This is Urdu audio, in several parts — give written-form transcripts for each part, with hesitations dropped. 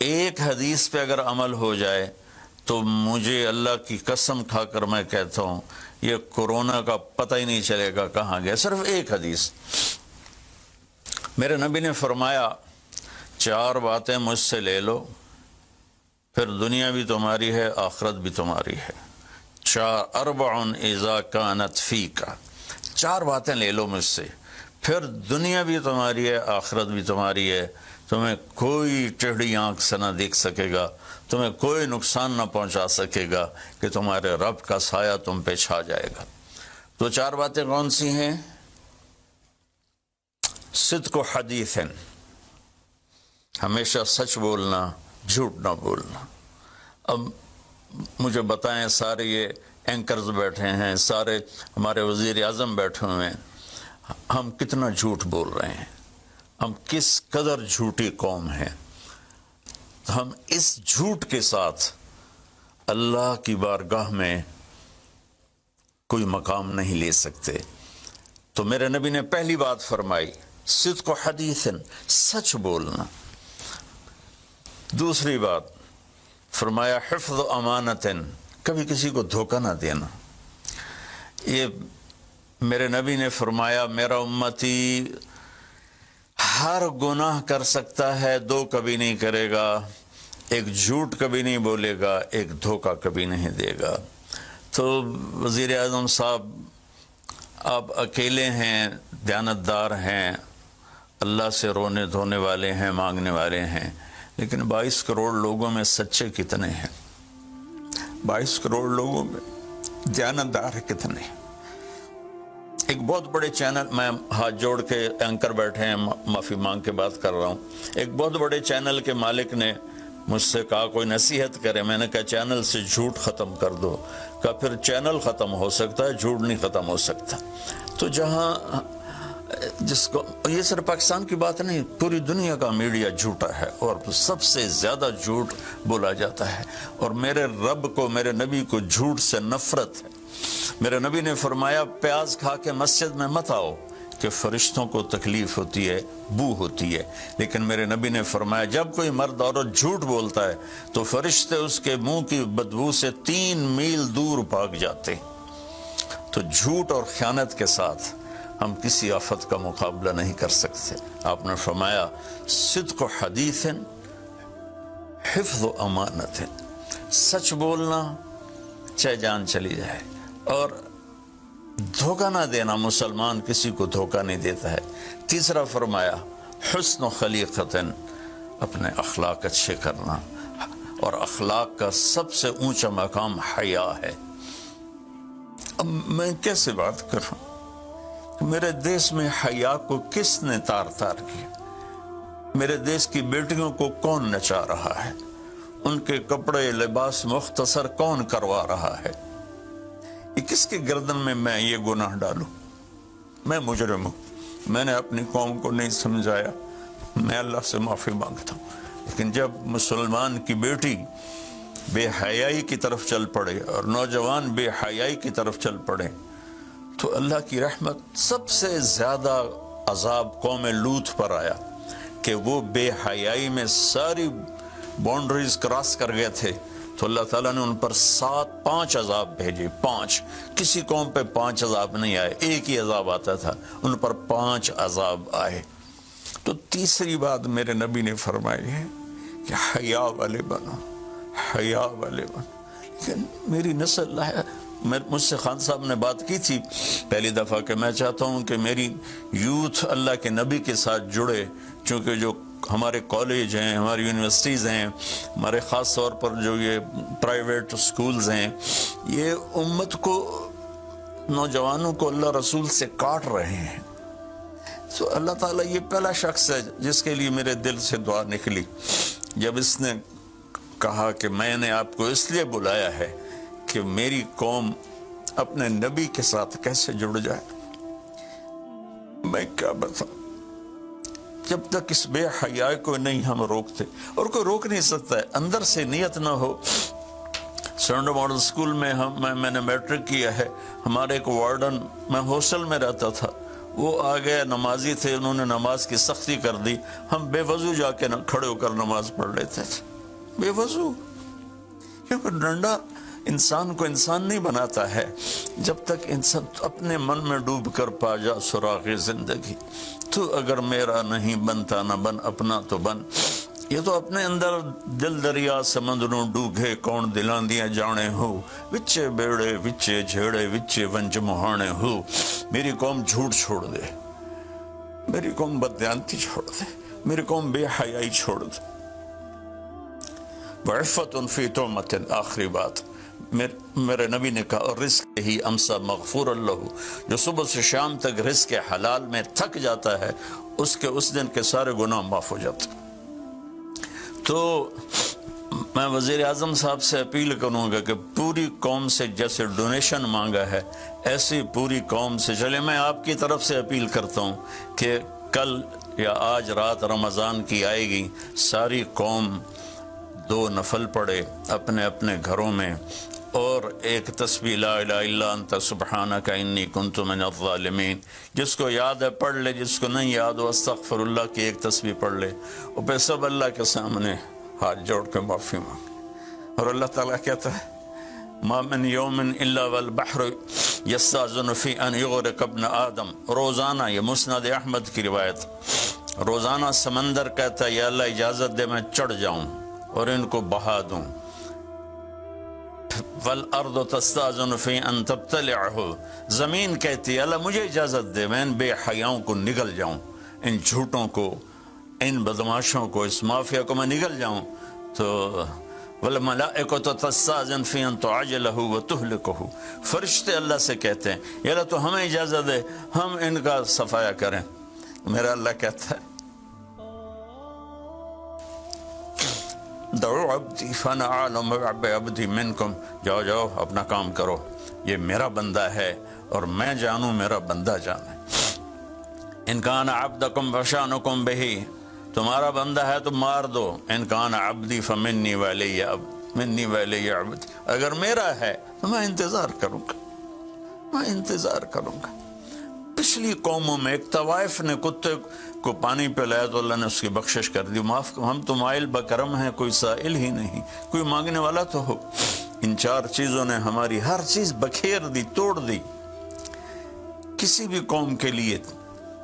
ایک حدیث پہ اگر عمل ہو جائے تو مجھے اللہ کی قسم کھا کر میں کہتا ہوں یہ کورونا کا پتہ ہی نہیں چلے گا کہاں گیا. صرف ایک حدیث. میرے نبی نے فرمایا 4 باتیں مجھ سے لے لو پھر دنیا بھی تمہاری ہے آخرت بھی تمہاری ہے. 4 اذا کانت فیک. 4 باتیں لے لو مجھ سے پھر دنیا بھی تمہاری ہے آخرت بھی تمہاری ہے. تمہیں کوئی ٹیڑھی آنکھ سے نہ دیکھ سکے گا, تمہیں کوئی نقصان نہ پہنچا سکے گا کہ تمہارے رب کا سایہ تم پہ چھا جائے گا. تو 4 باتیں کون سی ہیں؟ صدق و حدیث, ہمیشہ سچ بولنا, جھوٹ نہ بولنا. اب مجھے بتائیں, سارے یہ اینکرز بیٹھے ہیں, سارے ہمارے وزیر اعظم بیٹھے ہوئے ہیں, ہم کتنا جھوٹ بول رہے ہیں, ہم کس قدر جھوٹی قوم ہیں. ہم اس جھوٹ کے ساتھ اللہ کی بارگاہ میں کوئی مقام نہیں لے سکتے. تو میرے نبی نے پہلی بات فرمائی صدق و حدیث, سچ بولنا. دوسری بات فرمایا حفظ و امانت, کبھی کسی کو دھوکہ نہ دینا. یہ میرے نبی نے فرمایا میرا امتی ہر گناہ کر سکتا ہے, 2 کبھی نہیں کرے گا, ایک جھوٹ کبھی نہیں بولے گا, ایک دھوکہ کبھی نہیں دے گا. تو وزیر اعظم صاحب آپ اکیلے ہیں, دیانتدار ہیں, اللہ سے رونے دھونے والے ہیں, مانگنے والے ہیں, لیکن 22 کروڑ لوگوں میں سچے کتنے ہیں؟ 22 کروڑ لوگوں میں دیانتدار کتنے ہیں؟ ایک بہت بڑے چینل, میں ہاتھ جوڑ کے اینکر بیٹھے ہیں, معافی مانگ کے بات کر رہا ہوں, ایک بہت بڑے چینل کے مالک نے مجھ سے کہا کوئی نصیحت کرے. میں نے کہا چینل سے جھوٹ ختم کر دو. کہا پھر چینل ختم ہو سکتا ہے, جھوٹ نہیں ختم ہو سکتا. تو جہاں جس کو, یہ صرف پاکستان کی بات نہیں, پوری دنیا کا میڈیا جھوٹا ہے اور سب سے زیادہ جھوٹ بولا جاتا ہے. اور میرے رب کو, میرے نبی کو جھوٹ سے نفرت ہے. میرے نبی نے فرمایا پیاز کھا کے مسجد میں مت آؤ کہ فرشتوں کو تکلیف ہوتی ہے, بو ہوتی ہے. لیکن میرے نبی نے فرمایا جب کوئی مرد عورت جھوٹ بولتا ہے تو فرشتے اس کے منہ کی بدبو سے 3 میل دور بھاگ جاتے. تو جھوٹ اور خیانت کے ساتھ ہم کسی آفت کا مقابلہ نہیں کر سکتے. آپ نے فرمایا صدق و حدیث, حفظ و امانت, سچ بولنا چاہے جان چلی جائے, اور دھوکہ نہ دینا. مسلمان کسی کو دھوکہ نہیں دیتا ہے. تیسرا فرمایا حسن و خلیقت, اپنے اخلاق اچھے کرنا, اور اخلاق کا سب سے اونچا مقام حیا ہے. اب میں کیسے بات کروں کہ میرے دیش میں حیا کو کس نے تار تار کیا؟ میرے دیش کی بیٹیوں کو کون نچا رہا ہے؟ ان کے کپڑے لباس مختصر کون کروا رہا ہے؟ یہ کس کے گردن میں یہ گناہ ڈالوں؟ میں مجرم ہوں, میں نے اپنی قوم کو نہیں سمجھایا, میں اللہ سے معافی مانگتا ہوں. لیکن جب مسلمان کی بیٹی بے حیائی کی طرف چل پڑے اور نوجوان بے حیائی کی طرف چل پڑے تو اللہ کی رحمت. سب سے زیادہ عذاب قوم لوط پر آیا کہ وہ بے حیائی میں ساری باؤنڈریز کراس کر گئے تھے, تو اللہ تعالیٰ نے ان پر 5 عذاب بھیجے. 5, کسی قوم پہ 5 عذاب نہیں آئے, ایک ہی عذاب آتا تھا, ان پر 5 عذاب آئے. تو تیسری بات میرے نبی نے فرمائی ہے کہ حیا والے بنو, حیا والے بنو. لیکن میری نسل ہے, مجھ سے خان صاحب نے بات کی تھی پہلی دفعہ کہ میں چاہتا ہوں کہ میری یوتھ اللہ کے نبی کے ساتھ جڑے, چونکہ جو ہمارے کالج ہیں, ہماری یونیورسٹیز ہیں, ہمارے خاص طور پر جو یہ پرائیویٹ سکولز ہیں, یہ امت کو, نوجوانوں کو اللہ رسول سے کاٹ رہے ہیں. تو اللہ تعالیٰ یہ پہلا شخص ہے جس کے لیے میرے دل سے دعا نکلی جب اس نے کہا کہ میں نے آپ کو اس لیے بلایا ہے کہ میری قوم اپنے نبی کے ساتھ کیسے جڑ جائے. میں کیا بتاؤں, جب تک اس بے حیائی کو نہیں ہم روکتے, اور کوئی روک نہیں سکتا ہے, اندر سے نیت نہ ہو. سرنڈو ماڈل اسکول میں میں نے میٹرک کیا ہے. ہمارے ایک وارڈن, میں ہاسٹل میں رہتا تھا, وہ آ گئے نمازی تھے، انہوں نے نماز کی سختی کر دی، ہم بے وضو جا کے کھڑے ہو کر نماز پڑھ لیتے تھے، بے وضو، کیونکہ ڈنڈا انسان کو انسان نہیں بناتا ہے جب تک انسان اپنے من میں ڈوب کر پا جا سراغ زندگی۔ تو اگر میرا نہیں بنتا نہ بن اپنا تو بن، یہ تو اپنے اندر دل دریا سمندروں ڈوگے کون دلاندیاں جانے ہو، وچے بیڑے وچے جھیڑے وچے ونج مہانے ہو۔ میری قوم جھوٹ چھوڑ دے، میری قوم بددیانتی چھوڑ دے، میری قوم بے حیائی چھوڑ دے۔ وعفت فی تہمت، آخری بات میرے نبی نے کہا، اور رزق ہی امسا مغفور اللہ، جو صبح سے شام تک رزق حلال میں تھک جاتا ہے اس کے اس دن کے سارے گناہ معاف ہو جاتے۔ تو میں وزیر اعظم صاحب سے اپیل کروں گا کہ پوری قوم سے جیسے ڈونیشن مانگا ہے ایسی پوری قوم سے چلے۔ میں آپ کی طرف سے اپیل کرتا ہوں کہ کل یا آج رات رمضان کی آئے گی، ساری قوم 2 نفل پڑھے اپنے اپنے گھروں میں، اور ایک تسبیح لا الہ الا انت سبحانک انی کنت من الظالمین، جس کو یاد ہے پڑھ لے، جس کو نہیں یاد ہو استغفر اللہ کی ایک تسبیح پڑھ لے، اور پھر سب اللہ کے سامنے ہاتھ جوڑ کے معافی مانگے۔ اور اللہ تعالیٰ کہتا ہے ما من یوم الا والبحر یستاذن فی ان یغرق ابن آدم، روزانہ، یہ مسند احمد کی روایت، روزانہ سمندر کہتا ہے یا اللہ اجازت دے میں چڑھ جاؤں اور ان کو بہا دوں۔ والارض تستاذن فی ان تبتلعہ، زمین کہتی ہے اللہ مجھے اجازت دے میں ان بے حیاؤں کو نگل جاؤں، ان جھوٹوں کو، ان بدماشوں کو، اس مافیا کو میں نگل جاؤں۔ تو والملائکۃ تستاذن فی ان تعجلہ وتہلکہ، فرشتے اللہ سے کہتے ہیں یا اللہ تو ہمیں اجازت دے ہم ان کا صفایا کریں۔ میرا اللہ کہتا ہے دعو عبدی فانا اعلم بعبدی منکم، جاؤ جاؤ اپنا کام کرو، یہ میرا بندہ ہے اور میں جانوں میرا بندہ جانے۔ ان کان عبدکم فشانکم بہی، تمہارا بندہ ہے تو مار دو، ان کان عبدی فمنی ولی عبد، اگر میرا ہے تو میں انتظار کروں گا، میں انتظار کروں گا۔ پچھلی قوموں میں ایک طوائف نے کتے کو پانی پلایا تو اللہ نے اس کی بخشش کر دی، معاف، ہم تو مائل بکرم ہیں، کوئی سائل ہی نہیں، کوئی مانگنے والا تو ہو۔ ان 4 چیزوں نے ہماری ہر چیز بکھیر دی، توڑ دی۔ کسی بھی قوم کے لیے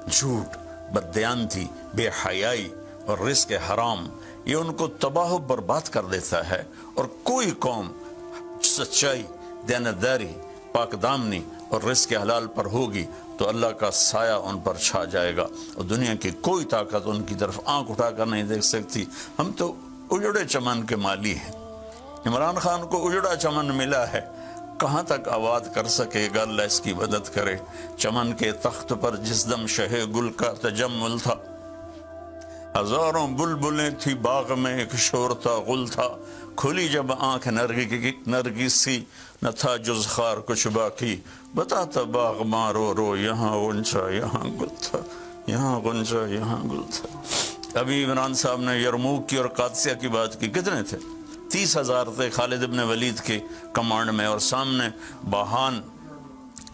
جھوٹ، بددیانتی، بے حیائی اور رزق حرام یہ ان کو تباہ و برباد کر دیتا ہے، اور کوئی قوم سچائی، دیانتداری، پاک دامنی اور رزق حلال پر ہوگی تو اللہ کا سایہ ان پر چھا جائے گا، اور دنیا کی کوئی طاقت ان کی طرف آنکھ اٹھا کر نہیں دیکھ سکتی۔ ہم تو اجڑے چمن کے مالی ہیں، عمران خان کو اجڑا چمن ملا ہے، کہاں تک آباد کر سکے گا، اللہ اس کی مدد کرے۔ چمن کے تخت پر جس دم شہ گل کا تجمل تھا، ہزاروں بلبلیں تھی باغ میں، ایک شور تھا، غل تھا، کھلی جب آنکھ نرگس سی، نہ تھا جز خار کچھ باقی، بتاتا باغ مارو رو، یہاں غنچہ یہاں گل تھا، یہاں غنچہ یہاں گل تھا۔ ابھی عمران صاحب نے یرموک کی اور قادسیہ کی بات کی، کتنے تھے؟ 30,000 تھے خالد ابن ولید کے کمانڈ میں، اور سامنے باہان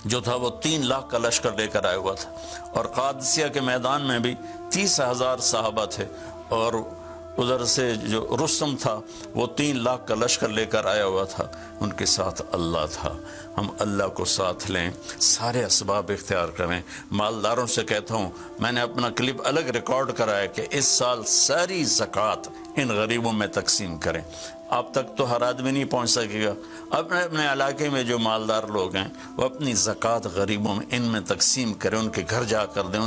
جو تھا وہ 3 لاکھ کا لشکر لے کر آیا ہوا تھا، اور قادسیہ کے میدان میں بھی 30,000 صحابہ تھے، اور ادھر سے جو رستم تھا وہ 3 لاکھ کا لشکر لے کر آیا ہوا تھا، ان کے ساتھ اللہ تھا۔ ہم اللہ کو ساتھ لیں، سارے اسباب اختیار کریں۔ مالداروں سے کہتا ہوں، میں نے اپنا کلپ الگ ریکارڈ کرایا کہ اس سال ساری زکوٰۃ ان غریبوں میں تقسیم کریں۔ آپ تک تو ہر آدمی نہیں پہنچ سکے گا، اپنے اپنے علاقے میں جو مالدار لوگ ہیں وہ اپنی زکوٰۃ غریبوں میں ان میں تقسیم کریں، ان کے گھر جا کر دیں۔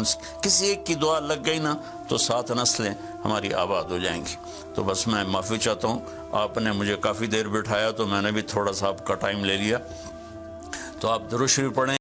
کسی ایک کی دعا لگ گئی نا تو 7 نسلیں ہماری آباد ہو جائیں گی۔ تو بس میں معافی چاہتا ہوں، آپ نے مجھے کافی دیر بٹھایا تو میں نے بھی تھوڑا سا آپ کا ٹائم لے لیا، تو آپ درود شریف پڑھیں۔